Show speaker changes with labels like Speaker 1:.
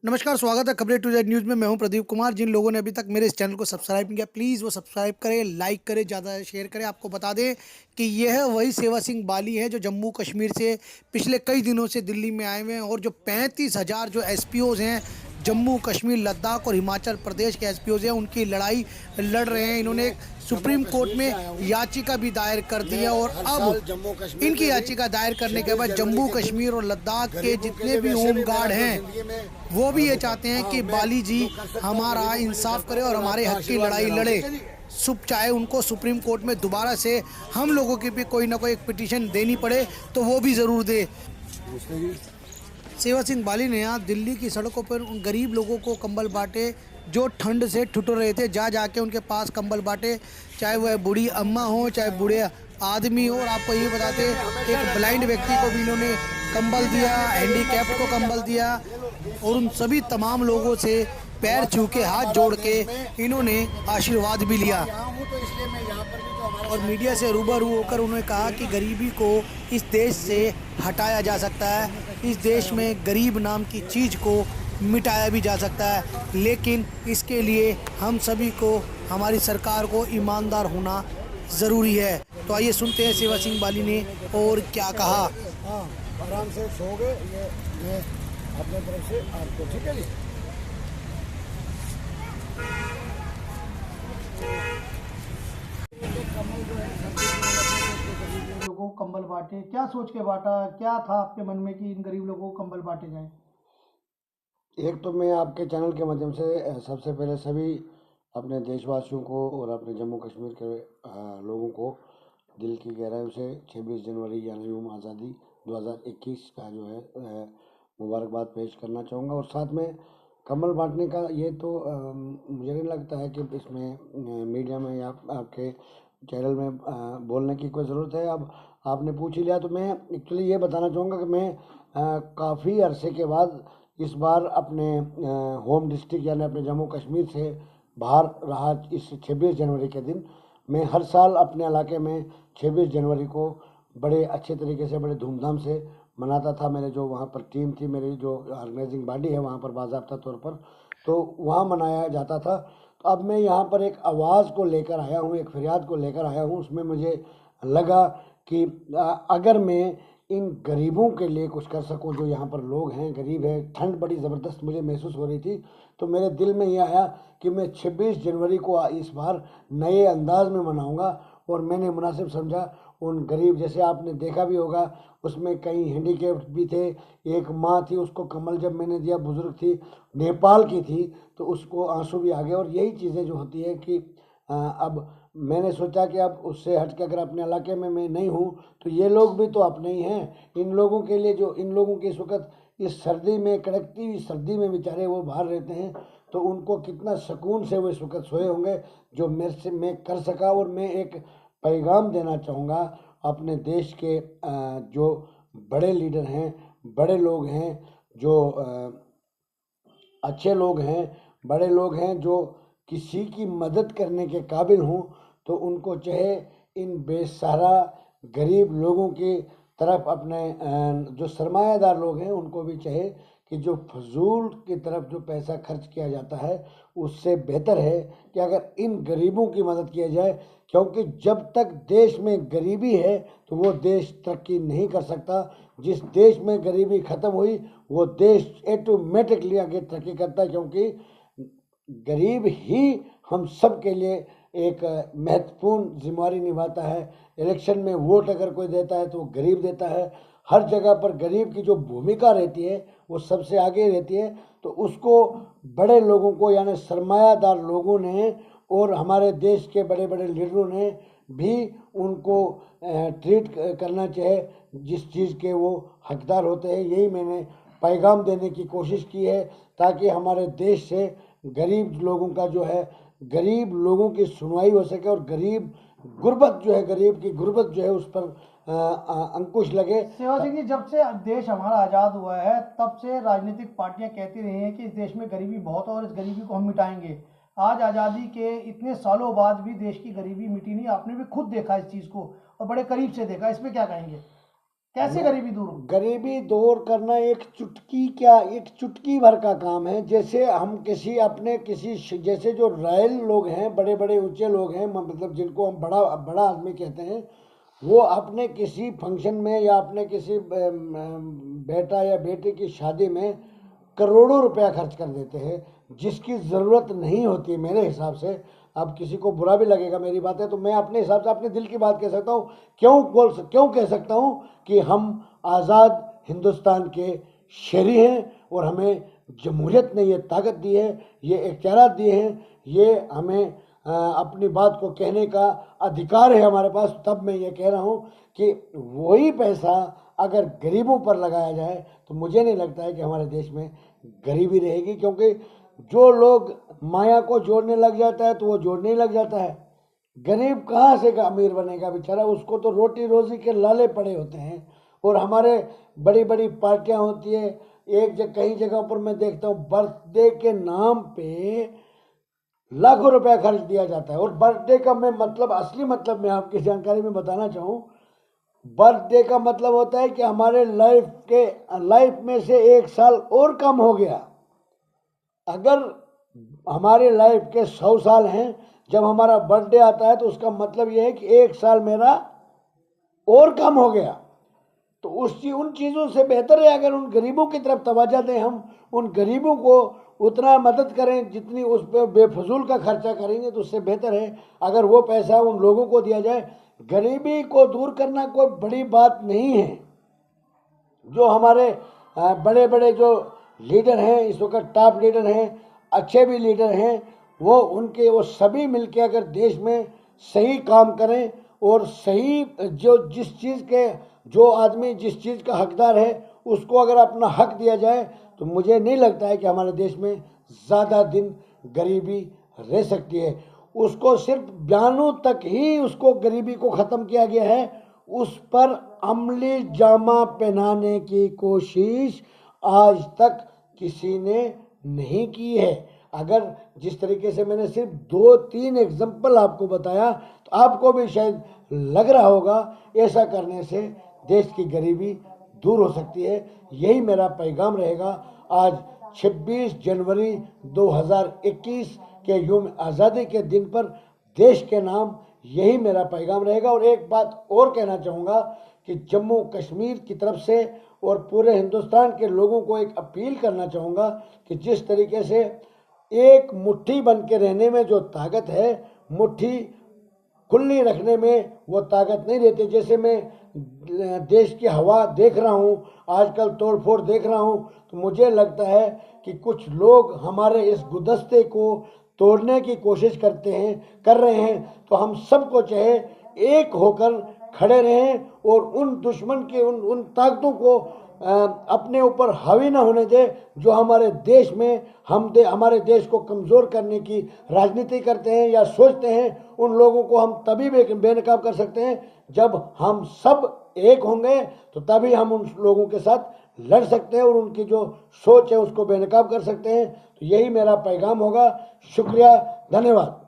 Speaker 1: नमस्कार, स्वागत है खबरें टू जेड न्यूज़ में। मैं हूं प्रदीप कुमार। जिन लोगों ने अभी तक मेरे इस चैनल को सब्सक्राइब नहीं किया, प्लीज़ वो सब्सक्राइब करें, लाइक करें, ज़्यादा शेयर करें। आपको बता दें कि यह वही सेवा सिंह बाली है जो जम्मू कश्मीर से पिछले कई दिनों से दिल्ली में आए हुए हैं और जो 35,000 जो एसपीओज़ हैं, जम्मू कश्मीर, लद्दाख और हिमाचल प्रदेश के एसपीओज़ हैं, उनकी लड़ाई लड़ रहे हैं। इन्होंने एक सुप्रीम कोर्ट में याचिका भी दायर कर दी है और अब इनकी याचिका दायर करने के बाद जम्मू कश्मीर और लद्दाख के जितने भी होम गार्ड हैं वो भी ये चाहते हैं कि बाली जी हमारा इंसाफ करे और हमारे हक की लड़ाई लड़े। चाहे उनको सुप्रीम कोर्ट में दोबारा से हम लोगों की भी कोई ना कोई एक पिटीशन देनी पड़े तो वो भी ज़रूर दे। सेवा सिंह बाली ने यहाँ दिल्ली की सड़कों पर उन गरीब लोगों को कंबल बांटे जो ठंड से ठिठुर रहे थे। जा जाके उनके पास कंबल बांटे, चाहे वह बूढ़ी अम्मा हो चाहे बूढ़े आदमी हो। और आपको ये बताते एक ब्लाइंड व्यक्ति को भी इन्होंने कंबल दिया, हैंडीकैप्ड को कंबल दिया और उन सभी तमाम लोगों से पैर छू के हाथ जोड़ के इन्होंने आशीर्वाद भी लिया। और मीडिया से रूबरू होकर उन्होंने कहा कि गरीबी को इस देश से हटाया जा सकता है, इस देश में गरीब नाम की चीज़ को मिटाया भी जा सकता है, लेकिन इसके लिए हम सभी को, हमारी सरकार को ईमानदार होना ज़रूरी है। तो आइए सुनते हैं सेवा सिंह बाली ने और क्या कहा।
Speaker 2: आराम से सोओगे, ये अपने तरफ से आपको, ठीक है जी।
Speaker 1: लोगों को कंबल बांटे, क्या सोच के बांटा, क्या था आपके मन में कि इन गरीब लोगों को कंबल बांटे जाएं?
Speaker 2: एक तो मैं आपके चैनल के माध्यम से सबसे पहले सभी अपने देशवासियों को और अपने जम्मू कश्मीर के लोगों को दिल की गहराइयों से 26 जनवरी यानी यौम आज़ादी 2021 का जो है मुबारकबाद पेश करना चाहूँगा। और साथ में कंबल बांटने का ये तो मुझे नहीं लगता है कि इसमें मीडिया में या आपके चैनल में बोलने की कोई ज़रूरत है। अब आपने पूछ ही लिया तो मैं एक्चुअली ये बताना चाहूँगा कि मैं काफ़ी अरसे के बाद इस बार अपने होम डिस्ट्रिक्ट यानी अपने जम्मू कश्मीर से बाहर रहा। इस 26 जनवरी के दिन मैं हर साल अपने इलाके में 26 जनवरी को बड़े अच्छे तरीके से, बड़े धूमधाम से मनाता था। मेरे जो वहाँ पर टीम थी, मेरी जो ऑर्गेनाइजिंग बॉडी है वहाँ पर बाज़ाब्ता तौर पर, तो वहाँ मनाया जाता था। तो अब मैं यहाँ पर एक आवाज़ को लेकर आया हूँ, एक फरियाद को लेकर आया हूँ। उसमें मुझे लगा कि अगर मैं इन गरीबों के लिए कुछ कर सकूं, जो यहाँ पर लोग हैं गरीब हैं, ठंड बड़ी ज़बरदस्त मुझे महसूस हो रही थी, तो मेरे दिल में ये आया कि मैं 26 जनवरी को इस बार नए अंदाज में मनाऊंगा। और मैंने मुनासिब समझा उन गरीब, जैसे आपने देखा भी होगा उसमें कई हैंडीकैप्ड भी थे, एक माँ थी उसको कम्बल जब मैंने दिया, बुज़ुर्ग थी, नेपाल की थी, तो उसको आंसू भी आ गए। और यही चीज़ें जो होती है कि अब मैंने सोचा कि अब उससे हट के अगर अपने इलाके में मैं नहीं हूँ तो ये लोग भी तो अपने ही हैं। इन लोगों के लिए, जो इन लोगों के इस वक्त इस सर्दी में, कड़कती हुई सर्दी में बेचारे वो बाहर रहते हैं, तो उनको कितना सुकून से वो इस वक्त सोए होंगे, जो मेरे से मैं कर सका। और मैं एक पैगाम देना चाहूँगा अपने देश के जो बड़े लीडर हैं, बड़े लोग हैं, जो अच्छे लोग हैं, बड़े लोग हैं, जो किसी की मदद करने के काबिल हों, तो उनको चाहे इन बेसहारा गरीब लोगों की तरफ, अपने जो सरमायादार लोग हैं उनको भी चाहे कि जो फजूल की तरफ जो पैसा खर्च किया जाता है, उससे बेहतर है कि अगर इन गरीबों की मदद किया जाए। क्योंकि जब तक देश में गरीबी है तो वो देश तरक्की नहीं कर सकता। जिस देश में गरीबी ख़त्म हुई वो देश ऑटोमेटिकली आगे तरक्की करता है, क्योंकि गरीब ही हम सब के लिए एक महत्वपूर्ण जिम्मेवारी निभाता है। इलेक्शन में वोट अगर कोई देता है तो वो गरीब देता है। हर जगह पर गरीब की जो भूमिका रहती है वो सबसे आगे रहती है। तो उसको बड़े लोगों को, यानी सरमायादार लोगों ने और हमारे देश के बड़े बड़े लीडरों ने भी उनको ट्रीट करना चाहिए जिस चीज़ के वो हकदार होते हैं। यही मैंने पैगाम देने की कोशिश की है, ताकि हमारे देश से गरीब लोगों का जो है, गरीब लोगों की सुनवाई हो सके और गरीब गुर्बत जो है, गरीब की गुर्बत जो है उस पर अंकुश लगे।
Speaker 1: सेवा सिंह जी, जब से देश हमारा आज़ाद हुआ है तब से राजनीतिक पार्टियां कहती रही हैं कि इस देश में गरीबी बहुत है और इस गरीबी को हम मिटाएंगे। आज आज़ादी के इतने सालों बाद भी देश की गरीबी मिटी नहीं। आपने भी खुद देखा इस चीज़ को और बड़े करीब से देखा, इसमें क्या कहेंगे? कैसे गरीबी दूर हो?
Speaker 2: गरीबी दूर करना एक चुटकी भर का काम है। जैसे हम जैसे जो रॉयल लोग हैं, बड़े बड़े ऊंचे लोग हैं, मतलब जिनको हम बड़ा बड़ा आदमी कहते हैं, वो अपने किसी फंक्शन में या अपने किसी बेटा या बेटे की शादी में करोड़ों रुपया खर्च कर देते हैं, जिसकी ज़रूरत नहीं होती मेरे हिसाब से। अब किसी को बुरा भी लगेगा मेरी बातें, तो मैं अपने हिसाब से अपने दिल की बात कह सकता हूँ। क्यों कह सकता हूँ कि हम आज़ाद हिंदुस्तान के शहरी हैं और हमें जमहूरियत ने ये ताकत दी है, ये इख्तियारात दिए हैं, ये हमें अपनी बात को कहने का अधिकार है हमारे पास। तब मैं ये कह रहा हूँ कि वही पैसा अगर गरीबों पर लगाया जाए तो मुझे नहीं लगता है कि हमारे देश में गरीबी रहेगी, क्योंकि जो लोग माया को जोड़ने लग जाता है तो वो जोड़ने ही लग जाता है। गरीब कहाँ से अमीर बनेगा बेचारा, उसको तो रोटी रोजी के लाले पड़े होते हैं। और हमारे बड़ी बड़ी पार्टियां होती है, कई जगहों पर मैं देखता हूँ बर्थडे के नाम पे लाखों रुपया खर्च दिया जाता है। और बर्थडे का मैं मतलब, असली मतलब मैं आपकी जानकारी में बताना चाहूँ, बर्थडे का मतलब होता है कि हमारे लाइफ में से एक साल और कम हो गया। अगर हमारे लाइफ के 100 साल हैं, जब हमारा बर्थडे आता है तो उसका मतलब यह है कि एक साल मेरा और कम हो गया। तो उन चीज़ों से बेहतर है अगर उन गरीबों की तरफ तवज्जो दें, हम उन गरीबों को उतना मदद करें जितनी उस पर बेफजूल का खर्चा करेंगे तो उससे बेहतर है अगर वो पैसा उन लोगों को दिया जाए। गरीबी को दूर करना कोई बड़ी बात नहीं है। जो हमारे बड़े बड़े जो लीडर हैं इस वक्त, टॉप लीडर हैं, अच्छे भी लीडर हैं, वो सभी मिलके अगर देश में सही काम करें और सही जो आदमी जिस चीज़ का हकदार है उसको अगर अपना हक दिया जाए तो मुझे नहीं लगता है कि हमारे देश में ज़्यादा दिन गरीबी रह सकती है। उसको सिर्फ बयानों तक ही उसको गरीबी को ख़त्म किया गया है, उस पर अमली जामा पहनाने की कोशिश आज तक किसी ने नहीं की है। अगर जिस तरीके से मैंने सिर्फ 2-3 एग्जाम्पल आपको बताया तो आपको भी शायद लग रहा होगा ऐसा करने से देश की गरीबी दूर हो सकती है। यही मेरा पैगाम रहेगा आज 26 जनवरी 2021 के यूम आज़ादी के दिन पर देश के नाम यही मेरा पैगाम रहेगा। और एक बात और कहना चाहूँगा कि जम्मू कश्मीर की तरफ से और पूरे हिंदुस्तान के लोगों को एक अपील करना चाहूँगा कि जिस तरीके से एक मुट्ठी बन के रहने में जो ताकत है, मुट्ठी खुली रखने में वो ताकत नहीं रहती। जैसे मैं देश की हवा देख रहा हूँ, आजकल तोड़फोड़ देख रहा हूँ, तो मुझे लगता है कि कुछ लोग हमारे इस गुलदस्ते को तोड़ने की कोशिश कर रहे हैं। तो हम सबको चाहे एक होकर खड़े रहें और उन दुश्मन के उन ताकतों को अपने ऊपर हावी ना होने दे जो हमारे देश में हमारे देश को कमज़ोर करने की राजनीति करते हैं या सोचते हैं। उन लोगों को हम तभी बेनकाब कर सकते हैं जब हम सब एक होंगे, तो तभी हम उन लोगों के साथ लड़ सकते हैं और उनकी जो सोच है उसको बेनकाब कर सकते हैं। तो यही मेरा पैगाम होगा। शुक्रिया, धन्यवाद।